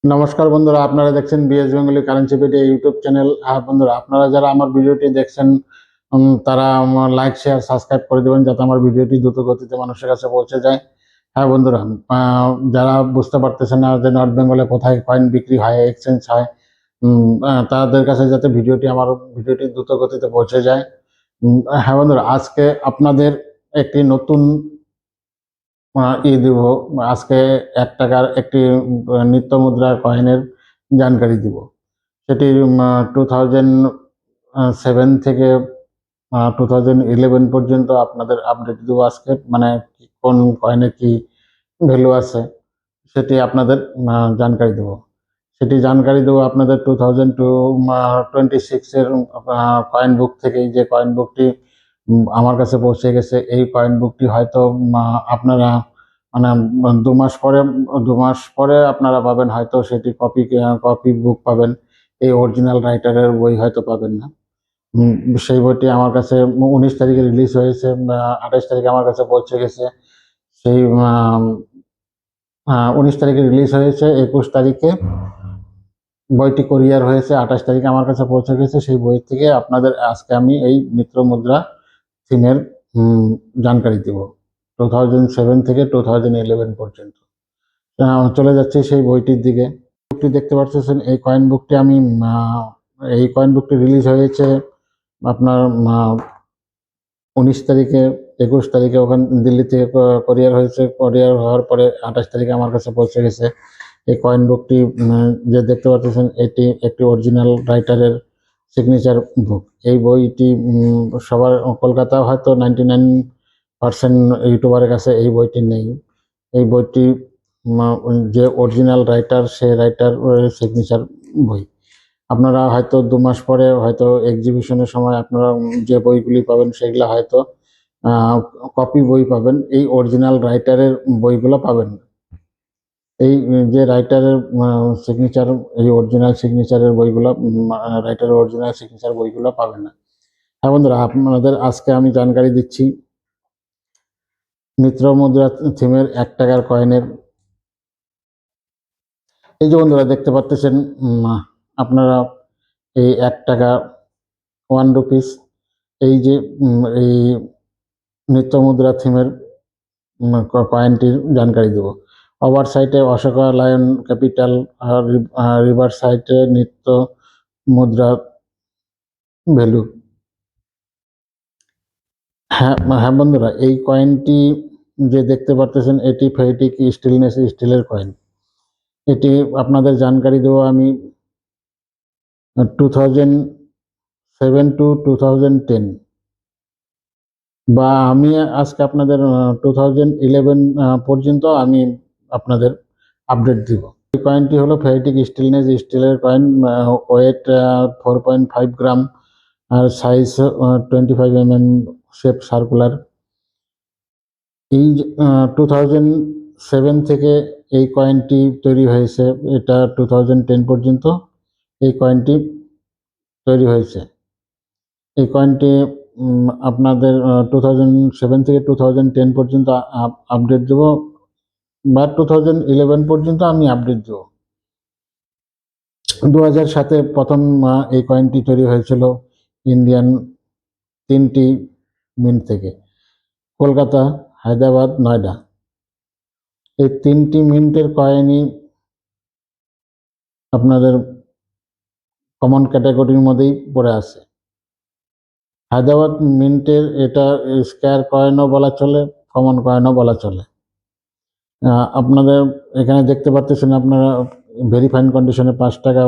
নমস্কার বন্ধুরা, আপনারা দেখছেন বিএস বেঙ্গলি কারেন্সি পেটি ইউটিউব চ্যানেল। বন্ধুরা, আপনারা যারা আমার ভিডিওটি দেখছেন তারা আমার লাইক শেয়ার সাবস্ক্রাইব করে দেবেন, যাতে আমার ভিডিওটি দ্রুত গতিতে মানুষের কাছে পৌঁছে যায়। বন্ধুরা, যারা বুঝতে পারতেছেন না যে নর্থ বেঙ্গলে কোথায় কয়েন বিক্রি হয়, এক্সচেঞ্জ হয়, তাদের কাছে যাতে ভিডিওটি দ্রুত গতিতে পৌঁছে যায়। বন্ধুরা, আজকে আপনাদের একটি নতুন দিব। আজকে 1 টাকার একটি নিত্য মুদ্রার কয়েনের জানকারি দিব। সেটি 2007 থেকে 2011 পর্যন্ত আপনাদের আপডেট দেবো আজকে। মানে কোন কয়েনে কি ভ্যালু আছে সেটি আপনাদের জানকারি দেবো। সেটি জানকারি দেবো আপনাদের 2026 এর কয়েন বুক থেকে। যে কয়েন বুকটি আমার কাছে পৌঁছে গেছে, এই কয়েন বুকটি হয়তো আপনারা মানে 2 মাস পরে আপনারা পাবেন, হয়তো সেটি কপি বুক পাবেন। এই অরিজিনাল রাইটারের বই হয়তো পাবেন না। সেই বইটি আমার কাছে 19 তারিখে রিলিজ হয়েছে, 28 তারিখে আমার কাছে পৌঁছে গেছে। সেই 19 তারিখে রিলিজ হয়েছে, 21 তারিখে বইটি কোরিয়ার হয়েছে, 28 তারিখে আমার কাছে পৌঁছে গেছে। সেই বই থেকে আপনাদের আজকে আমি এই মিত্র মুদ্রা থিমের জানকারি দেব 2007 থেকে 2011 পর্যন্ত। চলে যাচ্ছে সেই বইটির দিকে। বুকটি দেখতে পাচ্ছেন, এই কয়েন বুকটি রিলিজ হয়েছে আপনার 19 তারিখে। 21 তারিখে ওখান দিল্লি থেকে কোরিয়ার হয়েছে। কোরিয়ার হওয়ার পরে 28 তারিখে আমার কাছে পৌঁছে গেছে। এই কয়েন বুকটি যে দেখতে পাচ্ছেন, এটি একটি অরিজিনাল রাইটারের সিগনেচার বুক। এই বইটি সবার কলকাতা হয়তো 99% ইউটিউবারের কাছে এই বইটি নেই। এই বইটি যে অরিজিনাল রাইটার, সে রাইটার সিগনেচার বই। আপনারা হয়তো 2 মাস পরে হয়তো এক্সিবিশনের সময় আপনারা যে বইগুলি পাবেন সেগুলো হয়তো কপি বই পাবেন, এই অরিজিনাল রাইটারের বইগুলো পাবেন না। এই যে রাইটারের সিগনেচার, এই অরিজিনাল সিগনেচারের বইগুলো, রাইটারের অরিজিনাল সিগনেচার বইগুলো পাবেন না। বন্ধুরা, আপনাদের আজকে আমি জানকারি দিচ্ছি মিত্র মুদ্রা থিমের 1 টাকার কয়েনের। এই যে বন্ধুরা দেখতে পাচ্ছেন, আপনারা এই 1 টাকা 1 রুপিস, এই যে এই নিত্য মুদ্রা থিমের কয়েনটির জানকারি দেব। ওভার সাইটে অশোকা লায়ন ক্যাপিটাল, আর রিভার সাইটে নিত্য মুদ্রা ভ্যালু। হ্যাঁ বন্ধুরা, এই কয়েনটি যে দেখতে পারতেছেন, এটি ফেরিটিক স্টিলের কয়েন। এটি আপনাদের জানকারি দেবো আমি 2007 to 2010, বা আমি আজকে আপনাদের 2011 পর্যন্ত আমি আপনাদের আপডেট দিব। এই কয়েনটি হলো ফেরিটিক স্টিলের কয়েন। ওয়েট 4.5 গ্রাম, আর সাইজ 25 mm, শেপ সার্কুলার। এই 2007 থেকে এই কয়েনটি তৈরি হয়েছে। এটা 2010 পর্যন্ত এই কয়েনটি তৈরি হয়েছে। এই কয়েনটি আপনাদের 2007 থেকে 2010 পর্যন্ত আপডেট দেবো, বা 2011 পর্যন্ত আমি আপডেট দেবো। 2007-এ প্রথম এই কয়েনটি তৈরি হয়েছিল ইন্ডিয়ান 3টি মিন্ট থেকে, কলকাতা, হায়দ্রাবাদ, নয়ডা। এই 3টি মিন্টের কয়েনই আপনাদের কমন ক্যাটাগরির মধ্যেই পড়ে আছে। হায়দ্রাবাদ মিন্টের এটা স্কয়ার কয়েনও বলা চলে, কমন কয়েনও বলা চলে। আপনাদের এখানে দেখতে পাচ্ছেন, আপনারা ভেরিফাইন কন্ডিশনে 5 টাকা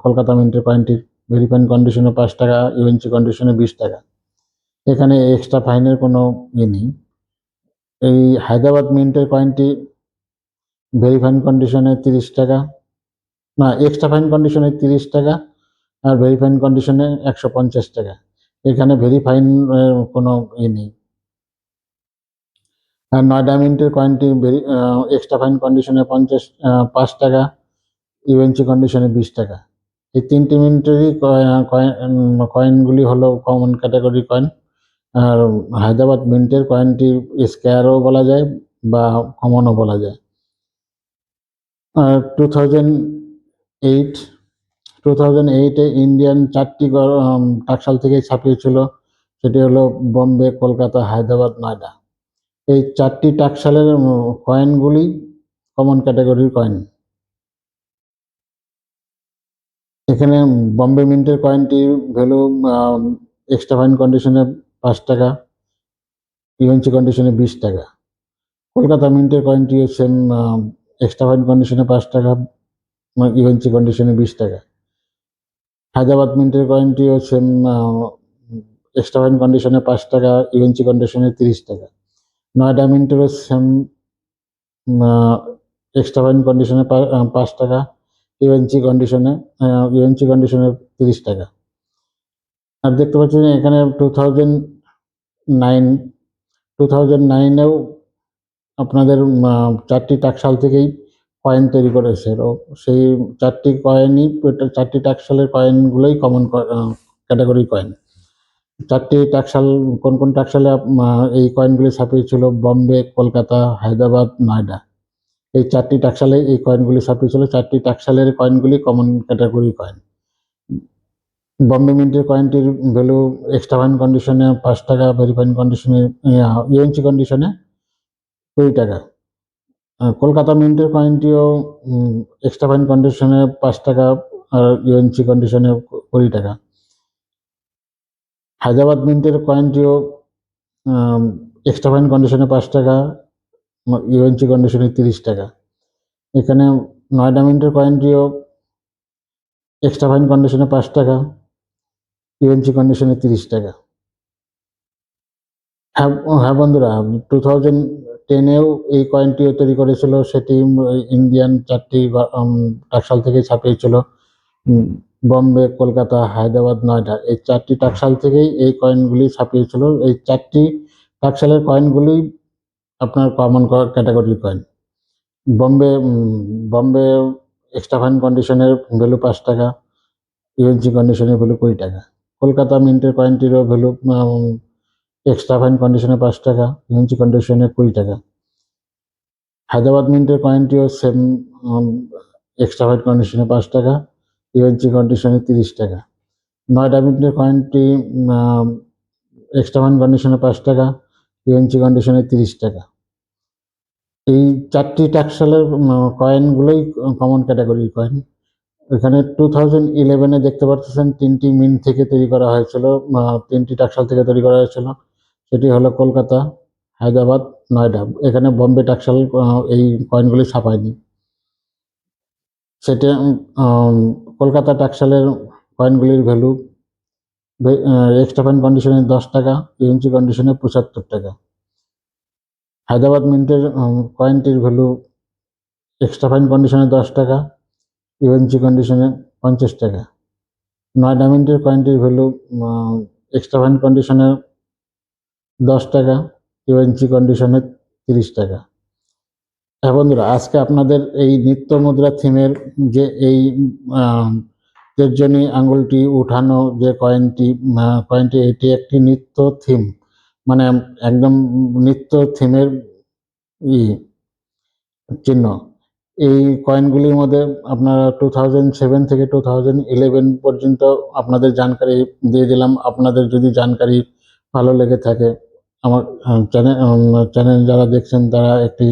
কলকাতা মিন্টের কয়েনটির, ভেরিফাইন কন্ডিশনে 5 টাকা, ইউএনসি কন্ডিশনে 20 টাকা। এখানে এক্সট্রা ফাইনের কোনো নেই। এই হায়দ্রাবাদ মিন্টের কয়েনটি ভেরিফাইন কন্ডিশনে 30 টাকা, না, এক্সট্রা ফাইন কন্ডিশনে 30 টাকা, আর ভেরিফাইন কন্ডিশনে 150 টাকা। এখানে ভেরিফাইন কোনো নেই। আর নয়ডা মিন্টের কয়েনটি এক্সট্রা ফাইন কন্ডিশনে 5 টাকা, ইউএনসি কন্ডিশনে 20 টাকা। এই 3টি মিন্টেরই কয়েনগুলি হলো কমন ক্যাটাগরি কয়েন। আর হায়দ্রাবাদ মিন্টের কয়েনটি স্কয়ারও বলা যায় বা কমনও বলা যায়। 2000 এইট 2008-এ ইন্ডিয়ান 4টি টাকশাল থেকে ছাপিয়েছিল, সেটি হলো বম্বে, কলকাতা, হায়দ্রাবাদ, নয়ডা। এই 4টি টাকশালের কয়েনগুলি কমন ক্যাটাগরির কয়েন। এখানে বম্বে মিন্টের কয়েনটির ভ্যালু এক্সট্রা ফাইন কন্ডিশনে 5 টাকা, ইউএনসি কন্ডিশনে 20 টাকা। কলকাতা মিন্টের কয়েনটিও সেম, এক্সট্রা ফাইন কন্ডিশনে 5 টাকা, ইউএনসি কন্ডিশনে 20 টাকা। হায়দ্রাবাদ মিন্টের কয়েনটিও সেম, এক্সট্রা ফাইন কন্ডিশনে 5 টাকা, ইউএনসি কন্ডিশনে 30 টাকা। নয়ডা মিন্টেরও সেম, এক্সট্রা ফাইন কন্ডিশনে 5 টাকা, ইউএনসি কন্ডিশনে 30 টাকা। আর দেখতে পাচ্ছেন এখানে 2009-এও আপনাদের 4টি টাকশাল থেকেই কয়েন তৈরি করেছে। সেই 4টি কয়েনই, 4টি টাকশালের কয়েনগুলোই কমন ক্যাটাগরি কয়েন। 4টি টাকশাল, কোন কোন টাকশালে এই কয়েনগুলি ছাপিয়েছিল? বম্বে, কলকাতা, হায়দ্রাবাদ, নয়ডা। এই 4টি টাকশালে এই কয়েনগুলি ছাপিয়েছিল। 4টি টাকশালের কয়েনগুলি কমন ক্যাটাগরি কয়েন। বম্বে মিন্টের কয়েনটির ভ্যালু এক্সট্রা ফাইন কন্ডিশনে 5 টাকা, ভেরি ফাইন কন্ডিশনে, ইউএনসি কন্ডিশনে 20 টাকা। কলকাতা মিন্টের কয়েনটিও এক্সট্রা ফাইন কন্ডিশনে 5 টাকা, আর ইউএনসি কন্ডিশনে 20 টাকা। হায়দ্রাবাদ মিন্টের কয়েনটিও এক্সট্রা ফাইন কন্ডিশনে 5 টাকা, ইউএনসি কন্ডিশনে 30 টাকা। এখানে নয়ডা মিন্টের কয়েনটিও এক্সট্রা ফাইন কন্ডিশনে 5 টাকা, ইউএনসি কন্ডিশনে 30 টাকা। হ্যাঁ বন্ধুরা, 2010-এও এই কয়েনটিও তৈরি করেছিল, সেটি ইন্ডিয়ান 4টি টাকশাল থেকে ছাপিয়েছিল। বম্বে, কলকাতা, হায়দ্রাবাদ, নয়ডা, এই 4টি টাকশাল থেকেই এই কয়েনগুলি ছাপিয়েছিল। এই 4টি টাকশালের কয়েনগুলি আপনার কমন ক্যাটাগরির কয়েন। বম্বে এক্সট্রা ফাইন কন্ডিশনের ভ্যালু 5 টাকা, ইউএনসি কন্ডিশনের ভ্যালু 20 টাকা। কলকাতা মিন্টের কয়েনটিরও ভ্যালু এক্সট্রা ফাইন কন্ডিশনে 5 টাকা, ইউএনসি কন্ডিশনে 20 টাকা। হায়দ্রাবাদ মিন্টের কয়েনটিও সেম, এক্সট্রা ফাইন কন্ডিশনে 5 টাকা, ইউএনসি কন্ডিশনে 30 টাকা। নয়ডা মিন্টের কয়েনটি এক্সট্রা ফাইন কন্ডিশনে 5 টাকা, ইউএনসি কন্ডিশনে 30 টাকা। এই 4টি টাকশালের কয়েনগুলোই কমন ক্যাটাগরির কয়েন। এখানে 2011-এ দেখতে পাচ্ছেন 3টি মিন্ট থেকে তৈরি করা হয়েছিল, 3টি টাকশাল থেকে তৈরি করা হয়েছিল। সেটি হলো কলকাতা, হায়দ্রাবাদ, নয়ডা। এখানে বম্বে টাকশাল এই কয়েনগুলি ছাপায়নি। সেটা কলকাতা টাকশালের কয়েনগুলির ভ্যালু এক্সট্রা ফাইন কন্ডিশনে 10 টাকা, ইউএনসি কন্ডিশনে 75 টাকা। হায়দ্রাবাদ মিন্টের কয়েনটির ভ্যালু এক্সট্রা ফাইন কন্ডিশনে 10 টাকা, ইউএনসি কন্ডিশনে 50 টাকা। নয়ডা মিন্টের কয়েনটির ভ্যালু এক্সট্রা ফাইন কন্ডিশনে 10 টাকা, ইউএনসি কন্ডিশনে 30 টাকা। হ্যাঁ বন্ধুরা, আজকে আপনাদের এই নিত্য মুদ্রা থিমের যে এই তেজনী আঙুলটি উঠানো যে কয়েনটি এটি একটি নিত্য থিম, মানে একদম নিত্য থিমের চিহ্ন। এই কয়েনগুলির মধ্যে আপনারা 2007 থেকে 2011 পর্যন্ত আপনাদের জানকারি দিয়ে দিলাম। আপনাদের যদি জানকারি ভালো লেগে থাকে, আমার চ্যানেল যারা দেখছেন তারা একটি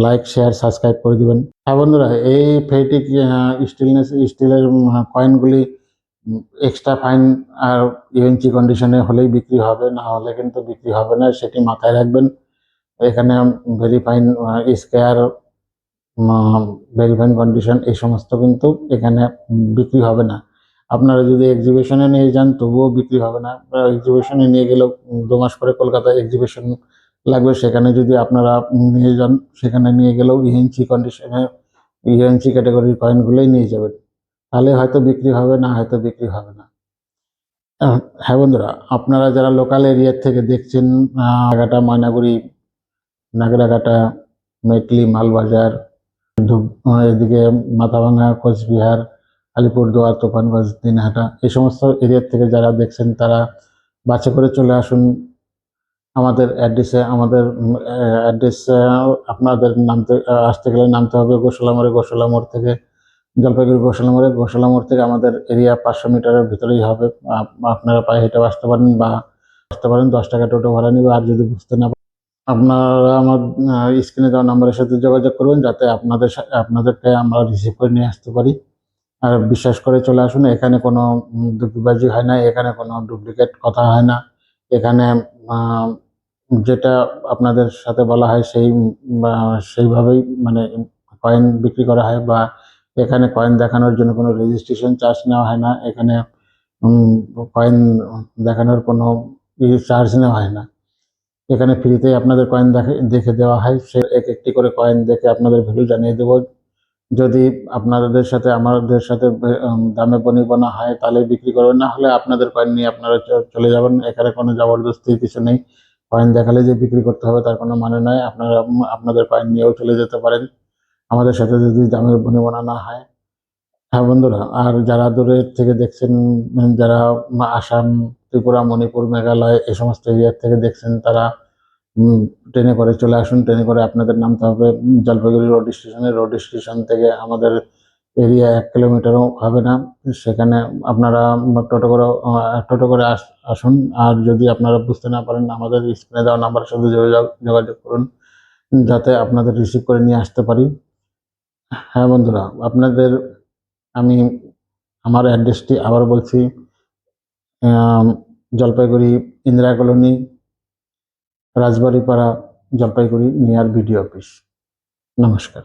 লাইক, শেয়ার, সাবস্ক্রাইব করে দিবেন। হ্যাঁ বন্ধুরা, এই ফেটিক স্টিলের কয়েনগুলি এক্সট্রা ফাইন আর ইউএনসি কন্ডিশনে হলেই বিক্রি হবে, না হলে কিন্তু বিক্রি হবে না, সেটি মাথায় রাখবেন। এখানে very fine, square, very fine condition এই সমস্ত কিন্তু এখানে বিক্রি হবে না। আপনারা যদি এক্সিবিশনে নিয়ে যান তবুও বিক্রি হবে না। এক্সিবিশনে নিয়ে গেলেও 2 মাস পরে কলকাতায় এক্সিবিশন লাগবে, সেখানে যদি আপনারা নিয়ে যান, সেখানে নিয়ে গেলেও ইউএনসি ক্যাটাগরির কয়েনগুলোই নিয়ে যাবেন, তাহলে হয়তো বিক্রি হবে, না হয়তো বিক্রি হবে না। হ্যাঁ বন্ধুরা, আপনারা যারা লোকাল এরিয়ার থেকে দেখছেন, নাগরাকাটা, ময়নাগুড়ি, নাগরাকাটা, মেটলি, মালবাজার, এদিকে মাথাভাঙা, কোচবিহার, আলিপুরদুয়ার, তুফানগঞ্জ, দিনহাটা, এই সমস্ত এরিয়ার থেকে যারা দেখছেন তারা বাসে করে চলে আসুন আমাদের অ্যাড্রেসে। আমাদের অ্যাড্রেস আপনাদের আসতে গেলে নামতে হবে গোশালা মোড়ে। গোশালা মোড় থেকে জলপাইগুড়ি গোশালা মোড়ে, গোশালা মোড় থেকে আমাদের এরিয়া 500 মিটারের ভিতরেই হবে। আপনারা পায়ে হেঁটে আসতে পারেন বা আসতে পারেন, 10 টাকা টোটো ভাড়া নিবে। আর যদি বুঝতে না আপনারা আমার স্ক্রিনে দেওয়া নাম্বারের সাথে যোগাযোগ করবেন, যাতে আপনাদেরকে আমরা রিসিভ করে নিয়ে আসতে পারি। আর বিশ্বাস করে চলে আসুন, এখানে কোনো দুঃখবাজি হয় না, এখানে কোনো ডুপ্লিকেট কথা হয় না। এখানে যেটা আপনাদের সাথে বলা হয় সেইভাবেই মানে কয়েন বিক্রি করা হয়, বা এখানে কয়েন দেখানোর জন্য কোনো রেজিস্ট্রেশন চার্জ নেওয়া হয় না। এখানে কয়েন দেখানোর কোনো চার্জ নেওয়া হয় না। এখানে ফ্রিতেই আপনাদের কয়েন দেখে দেওয়া হয়। সে একটি করে কয়েন দেখে আপনাদের ভ্যালু জানিয়ে দেব। যদি আপনাদের সাথে আমাদের সাথে দামে বনিবনা হয় তাহলে বিক্রি করবেন, না হলে আপনাদের কয়েন নিয়ে আপনারা চলে যাবেন। এখানে কোনো জবরদস্তির কিছু নেই। কয়েন দেখালে যে বিক্রি করতে হবে তার কোনো মানে নয়। আপনারা আপনাদের কয়েন নিয়েও চলে যেতে পারেন আমাদের সাথে, যদি দামে বনিবনা না হয়। হ্যাঁ বন্ধুরা, আর যারা দূরের থেকে দেখছেন, যারা আসাম, ত্রিপুরা, মণিপুর, মেঘালয় এই সমস্ত এরিয়ার থেকে দেখছেন, তারা ট্রেনে করে চলে আসুন। ট্রেনে করে আপনাদের নামতে হবে জলপাইগুড়ি রোড স্টেশনে। রোড স্টেশন থেকে আমাদের এরিয়া 1 কিলোমিটারও হবে না। সেখানে আপনারা টোটো করে আসুন। আর যদি আপনারা বুঝতে না পারেন, আমাদের স্ক্রিনে দেওয়া নাম্বারের সাথে যোগাযোগ করুন, যাতে আপনাদের রিসিভ করে নিয়ে আসতে পারি। হ্যাঁ বন্ধুরা, আমি আমার অ্যাড্রেসটি আবার বলছি। Jalpaiguri Indira colony, Rajbaripara, Jalpaiguri, near BDO office. নমস্কার।